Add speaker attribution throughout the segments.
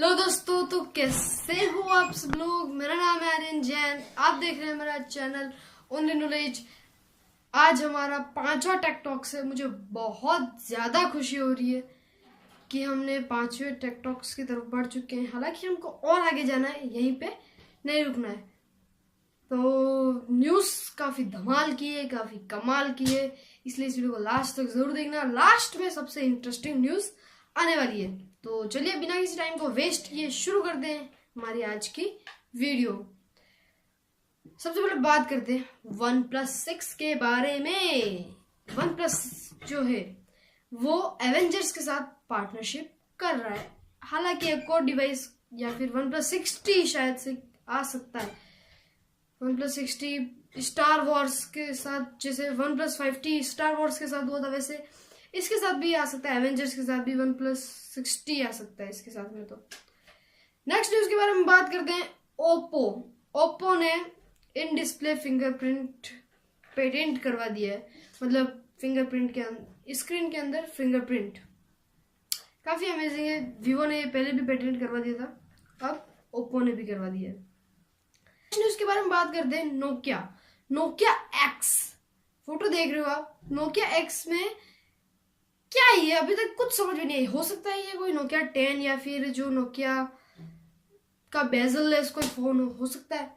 Speaker 1: Hello दोस्तों, तो कैसे हो आप सब लोग। मेरा नाम है आर्यन जैन, आप देख रहे हैं मेरा चैनल ओनली नॉलेज। आज हमारा 5वां टेक टॉक्स है। मुझे बहुत ज्यादा खुशी हो रही है कि हमने 5वें टेक टॉक्स की तरफ बढ़ चुके हैं। हालांकि हमको और आगे जाना है, यहीं पे नहीं रुकना है। तो न्यूज काफी धमाल की है, काफी कमाल की है, इसलिए इस वीडियो को लास्ट तक जरूर देखना। लास्ट में सबसे इंटरेस्टिंग न्यूज आने वाली है। तो चलिए बिना किसी टाइम को वेस्ट किए शुरू करते हैं हमारी आज की वीडियो। सबसे पहले बात करते हैं OnePlus 6 के बारे में। OnePlus जो है वो एवेंजर्स के साथ पार्टनरशिप कर रहा है। हालांकि एक और डिवाइस या फिर OnePlus 60 शायद से आ सकता है। OnePlus 60 स्टार वॉर्स के साथ, जैसे OnePlus 5T स्टार वॉर्स के साथ हुआ था, वैसे इसके साथ भी आ सकता है। एवेंजर्स के साथ भी OnePlus 60 आ सकता है इसके साथ में। तो नेक्स्ट न्यूज के बारे में बात करते हैं। ओप्पो ने इन डिस्प्ले फिंगरप्रिंट पेटेंट करवा दिया है। मतलब फिंगरप्रिंट के स्क्रीन के अंदर फिंगरप्रिंट काफी अमेजिंग है। वीवो ने पहले भी पेटेंट करवा दिया था, अब ओप्पो ने भी करवा दिया है। न्यूज के बारे में बात करते हैं। नोकिया एक्स, फोटो देख रहे हो आप। नोकिया एक्स में क्या है, अभी तक कुछ समझ में नहीं आई। हो सकता है ये कोई नोकिया 10 या फिर जो नोकिया का बेजल कोई फोन हो सकता है,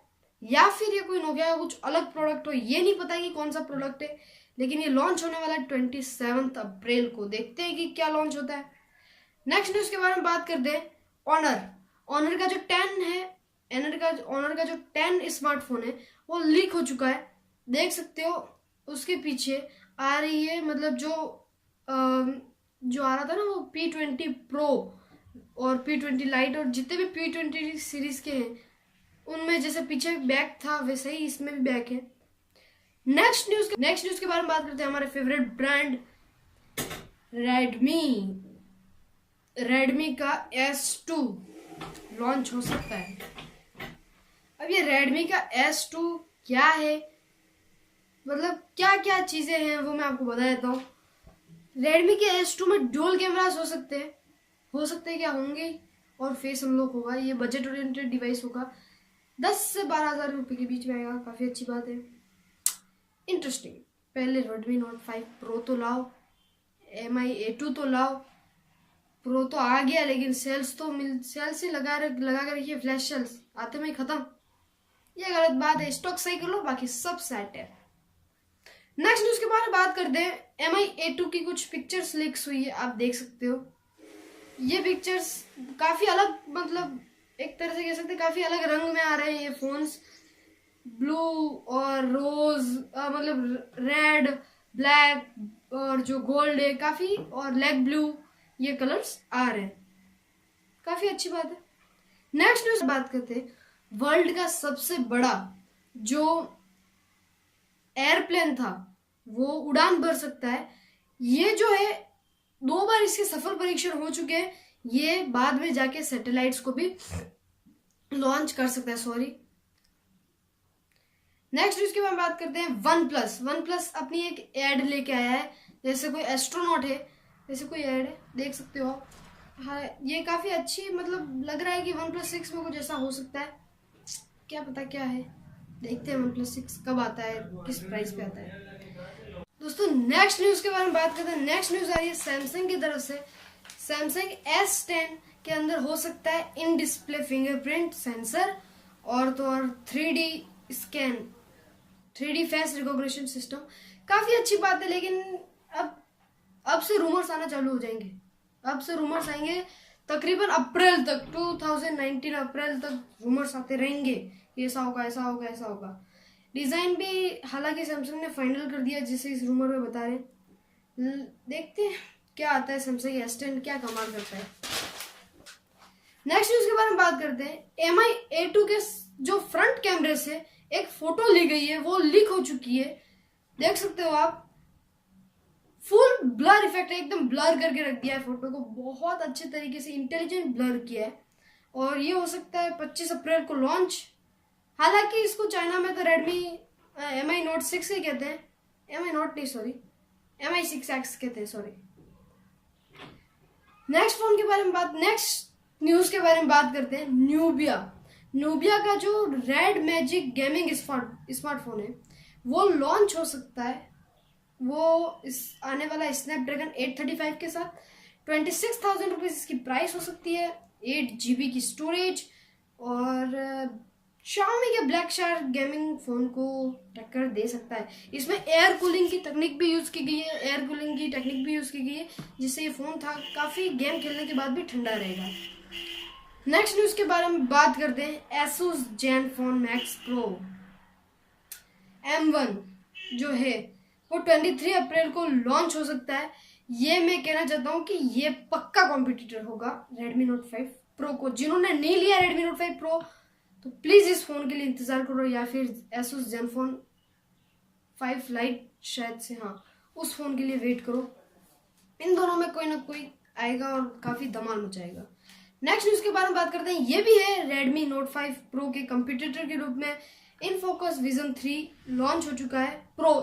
Speaker 1: या फिर ये कोई नोकिया का कुछ अलग प्रोडक्ट हो। ये नहीं पता कि कौन सा प्रोडक्ट है, लेकिन ये लॉन्च होने वाला है 27 अप्रैल को। देखते हैं कि क्या लॉन्च होता है। नेक्स्ट न्यूज के बारे में बात करते हैं। ऑनर का जो 10 है, ऑनर का जो 10 स्मार्टफोन है वो लीक हो चुका है। देख सकते हो उसके पीछे आ रही है, मतलब जो आ रहा था ना वो P20 Pro और P20 Lite और जितने भी P20 सीरीज के हैं उनमें जैसे पीछे बैक था वैसे ही इसमें भी बैक है। नेक्स्ट न्यूज के बारे में बात करते हैं। हमारे फेवरेट ब्रांड रेडमी का S2 लॉन्च हो सकता है। अब ये रेडमी का S2 क्या है, मतलब क्या क्या चीजें हैं वो मैं आपको बता देता हूँ। रेडमी के S2 में डुअल कैमरास हो सकते हैं क्या होंगे, और फेस अनलॉक होगा। ये बजट ओरिएंटेड डिवाइस होगा, 10 से 12,000 रुपए के बीच में आएगा। काफी अच्छी बात है, इंटरेस्टिंग। पहले Redmi Note 5 Pro तो लाओ, MI A2 तो लाओ। प्रो तो आ गया, लेकिन सेल्स ही लगा कर रखिए, फ्लैश सेल्स आते में ही खत्म। ये गलत बात है, स्टॉक सही कर लो, बाकी सब सेट है। नेक्स्ट न्यूज के बारे में बात करते हैं। MI A2 की कुछ पिक्चर्स लीक्स हुई है, आप देख सकते हो। ये पिक्चर्स काफी अलग, मतलब एक तरह से कह सकते हैं काफी अलग रंग में आ रहे हैं ये फोन्स। ब्लू और रोज, मतलब रेड, ब्लैक और जो गोल्ड है काफी, और लेग ब्लू, ये कलर्स आ रहे हैं। काफी अच्छी बात है। नेक्स्ट न्यूज बात करते हैं। वर्ल्ड का सबसे बड़ा जो एयरप्लेन था वो उड़ान भर सकता है। ये जो है 2 बार इसके सफल परीक्षण हो चुके हैं। ये बाद में जाके सैटेलाइट्स को भी लॉन्च कर सकता है। सॉरी। नेक्स्ट न्यूज के बारे में बात करते हैं। वन प्लस अपनी एक एड लेके आया है, जैसे कोई एस्ट्रोनॉट है, जैसे कोई एड है, देख सकते हो आप। हाँ, ये काफी अच्छी, मतलब लग रहा है कि OnePlus 6 में कुछ ऐसा हो सकता है। क्या पता क्या है, देखते हैं OnePlus 6 कब आता है, किस प्राइस पे आता है। दोस्तों नेक्स्ट न्यूज के बारे में बात करते हैं। नेक्स्ट न्यूज आ रही है सैमसंग की तरफ से। सैमसंग S10 के अंदर हो सकता है इन डिस्प्ले फिंगरप्रिंट सेंसर, और तो और 3D scan, 3D face recognition system. काफी अच्छी बात है, लेकिन अब से रूमर्स आना चालू हो जाएंगे। अब से रूमर्स आएंगे तकरीबन अप्रैल तक, 2019 अप्रैल तक रूमर्स आते रहेंगे। ऐसा होगा, ऐसा होगा, ऐसा होगा। डिजाइन भी हालांकि सैमसंग ने फाइनल कर दिया, जिसे इस रूमर में बता रहे। देखते हैं क्या आता है, सैमसंग S10 क्या कमाल करता है। नेक्स्ट न्यूज के बारे में बात करते हैं। MI A2 के जो फ्रंट कैमरे से एक फोटो ली गई है, वो लीक हो चुकी है। देख सकते हो आप, फुल ब्लर इफेक्ट है, एकदम ब्लर करके रख दिया है फोटो को, बहुत अच्छे तरीके से इंटेलिजेंट ब्लर किया है। और ये हो सकता है 25 अप्रैल को लॉन्च। हालांकि इसको चाइना में तो MI Note 6 ही कहते हैं, MI Note नहीं, सॉरी, MI 6X कहते हैं, सॉरी। नेक्स्ट फोन के बारे में बात, नेक्स्ट न्यूज के बारे में बात करते हैं। न्यूबिया का जो रेड मैजिक गेमिंग स्मार्टफोन है वो लॉन्च हो सकता है। वो इस आने वाला स्नैपड्रैगन 835 के साथ 26,000 रुपीज इसकी प्राइस हो सकती है। 8 GB की स्टोरेज और Xiaomi के ब्लैक शार्क गेमिंग फोन को टक्कर दे सकता है। इसमें एयर कूलिंग की टेक्निक भी यूज की गई है, जिससे ये फोन था काफी गेम खेलने के बाद भी ठंडा रहेगा। नेक्स्ट न्यूज के बारे में बात करते हैं। Asus zenfone Max Pro M1 जो है वो 23 अप्रैल को लॉन्च हो सकता है। ये मैं कहना चाहता हूँ कि ये पक्का कॉम्पिटिटर होगा Redmi Note 5 Pro को। जिन्होंने नहीं लिया Redmi Note 5 Pro तो प्लीज इस फोन के लिए इंतजार करो, या फिर Asus zenfone 5 Lite शायद से, हाँ, उस फोन के लिए वेट करो। इन दोनों में कोई ना कोई आएगा और काफी धमाल मचाएगा। नेक्स्ट न्यूज के बारे में बात करते हैं। ये भी है Redmi Note 5 Pro के कंपटीटर के रूप में इनफोकस विजन 3 लॉन्च हो चुका है।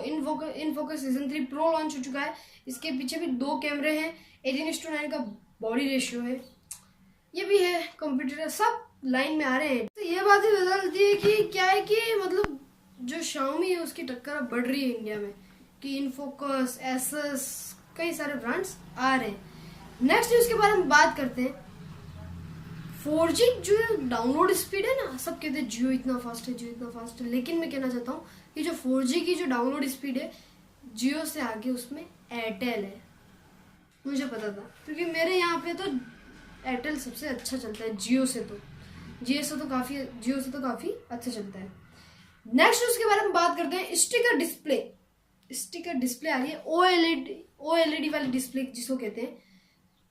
Speaker 1: इनफोकस विजन 3 Pro लॉन्च हो चुका है। इसके पीछे भी 2 कैमरे हैं, 18:9 का बॉडी रेशियो है। ये भी है कंपटीटर, सब लाइन में आ रहे हैं। तो ये बात ही बदलती है कि क्या है कि मतलब जो Xiaomi है उसकी टक्कर अब बढ़ रही है इंडिया में, कि इनफोकस, Asus, कई सारे ब्रांड्स आ रहे हैं। नेक्स्ट न्यूज के बारे में बात करते हैं। 4G जो डाउनलोड स्पीड है ना, सब कहते हैं जियो इतना फास्ट है, लेकिन मैं कहना चाहता हूँ कि जो 4G की जो डाउनलोड स्पीड है जियो से आगे उसमें एयरटेल है। मुझे पता था क्योंकि मेरे यहाँ पे तो एयरटेल सबसे अच्छा चलता है जियो से तो काफी अच्छा चलता है। नेक्स्ट उसके बारे में बात करते हैं। स्टिकर डिस्प्ले आ रही है, OLED वाली डिस्प्ले जिसको कहते हैं।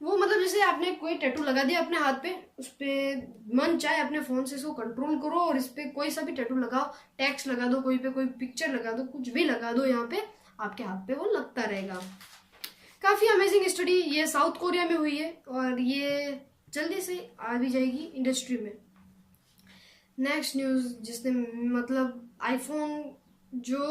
Speaker 1: वो मतलब जैसे आपने कोई टैटू लगा दिया अपने हाथ पे, उस पे मन चाहे अपने फोन से इसको कंट्रोल करो और इस पे कोई सा भी टैटू लगाओ, टेक्स्ट लगा दो, कोई पिक्चर लगा दो, कुछ भी लगा दो, यहाँ पे आपके हाथ पे वो लगता रहेगा। काफी अमेजिंग स्टडी ये साउथ कोरिया में हुई है और ये जल्दी से आ भी जाएगी इंडस्ट्री में। नेक्स्ट न्यूज जिसने मतलब आईफोन जो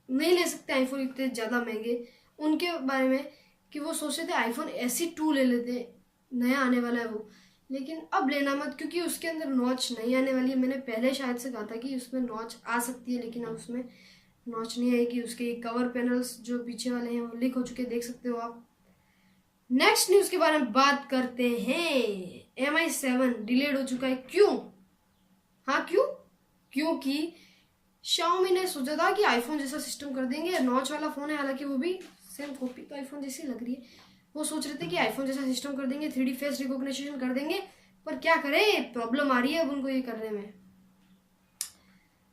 Speaker 1: नहीं ले सकते, आईफोन इतने ज्यादा महंगे, उनके बारे में कि वो सोच रहे थे आईफोन SE2 ले लेते, नया आने वाला है वो, लेकिन अब लेना मत क्योंकि उसके अंदर नॉच नहीं आने वाली है। मैंने पहले शायद से कहा था कि उसमें नॉच आ सकती है, लेकिन अब उसमें नॉच नहीं आएगी। उसके कवर पैनल्स जो पीछे वाले हैं वो लीक हो चुके, देख सकते हो आप। नेक्स्ट न्यूज के बारे में बात करते हैं। Mi 7 डिलेड हो चुका है। क्यों? क्योंकि Xiaomi ने सोचा था कि आईफोन जैसा सिस्टम कर देंगे, नॉच वाला फोन है, हालांकि वो भी सेम कॉपी तो आईफोन जैसी लग रही है। वो सोच रहे थे कि आईफोन जैसा सिस्टम कर देंगे, 3D फेस रिकॉग्निशन कर देंगे, पर क्या करें, प्रॉब्लम आ रही है अब उनको ये करने में।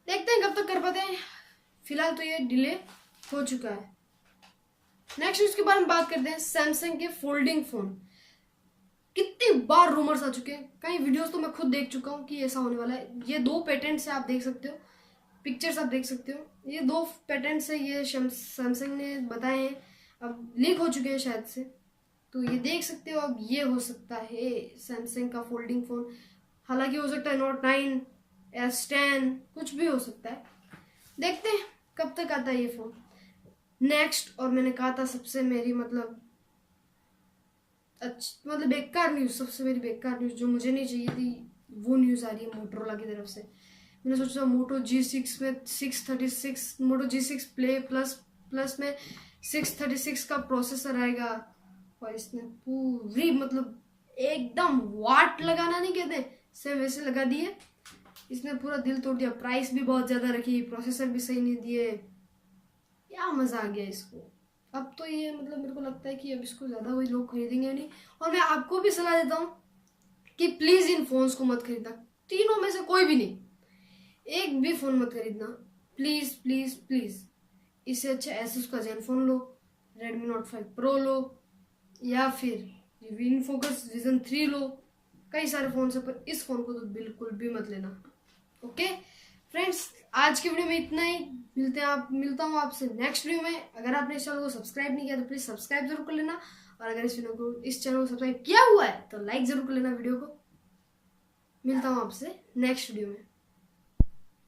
Speaker 1: देखते हैं कब तक कर पाते हैं। फिलहाल तो ये डिले हो चुका है। नेक्स्ट न्यूज के बारे में बात करते हैं। सैमसंग के फोल्डिंग फोन, कितनी बार रूमर्स आ चुके हैं, कई वीडियोस तो मैं खुद देख चुका हूँ कि ऐसा होने वाला है। ये 2 पेटेंट से आप देख सकते हो, पिक्चर्स आप देख सकते हो। ये 2 पेटेंट से ये सैमसंग ने बताए हैं, अब लीक हो चुके हैं शायद से, तो ये देख सकते हो। अब ये हो सकता है सैमसंग का फोल्डिंग फोन, हालांकि हो सकता है Note 9, S10, कुछ भी हो सकता है। देखते हैं कब तक आता है ये फोन। नेक्स्ट, और मैंने कहा था सबसे मेरी मतलब बेकार न्यूज, सबसे मेरी बेकार न्यूज जो मुझे नहीं चाहिए थी, वो न्यूज आ रही है मोटरोला की तरफ से। मैंने सोचा मोटो G6 में 636 मोटो G6 प्लस में 636 का प्रोसेसर आएगा, और इसने पूरी मतलब एकदम वाट लगाना नहीं कहते, सेम वैसे लगा दिए। इसने पूरा दिल तोड़ दिया। प्राइस भी बहुत ज्यादा रखी, प्रोसेसर भी सही नहीं दिए, क्या मजा आ गया इसको। अब तो ये मतलब मेरे को लगता है कि अब इसको ज्यादा कोई लोग खरीदेंगे नहीं, और मैं आपको भी सलाह देता हूँ कि प्लीज इन फोन्स को मत खरीदना, तीनों में से कोई भी नहीं, एक भी फोन मत खरीदना, प्लीज प्लीज प्लीज। इससे अच्छा Asus का zenfone लो, Redmi Note 5 Pro लो, या फिर इनफोकस विजन 3 लो। कई सारे फोन है, पर इस फोन को तो बिल्कुल भी मत लेना। ओके फ्रेंड्स, आज की वीडियो में इतना ही। मिलता हूँ आपसे नेक्स्ट वीडियो में। अगर आपने इस चैनल को सब्सक्राइब नहीं किया तो प्लीज सब्सक्राइब जरूर कर लेना, और अगर इस चैनल को सब्सक्राइब किया हुआ है तो लाइक जरूर कर लेना वीडियो को। मिलता हूँ आपसे नेक्स्ट वीडियो में।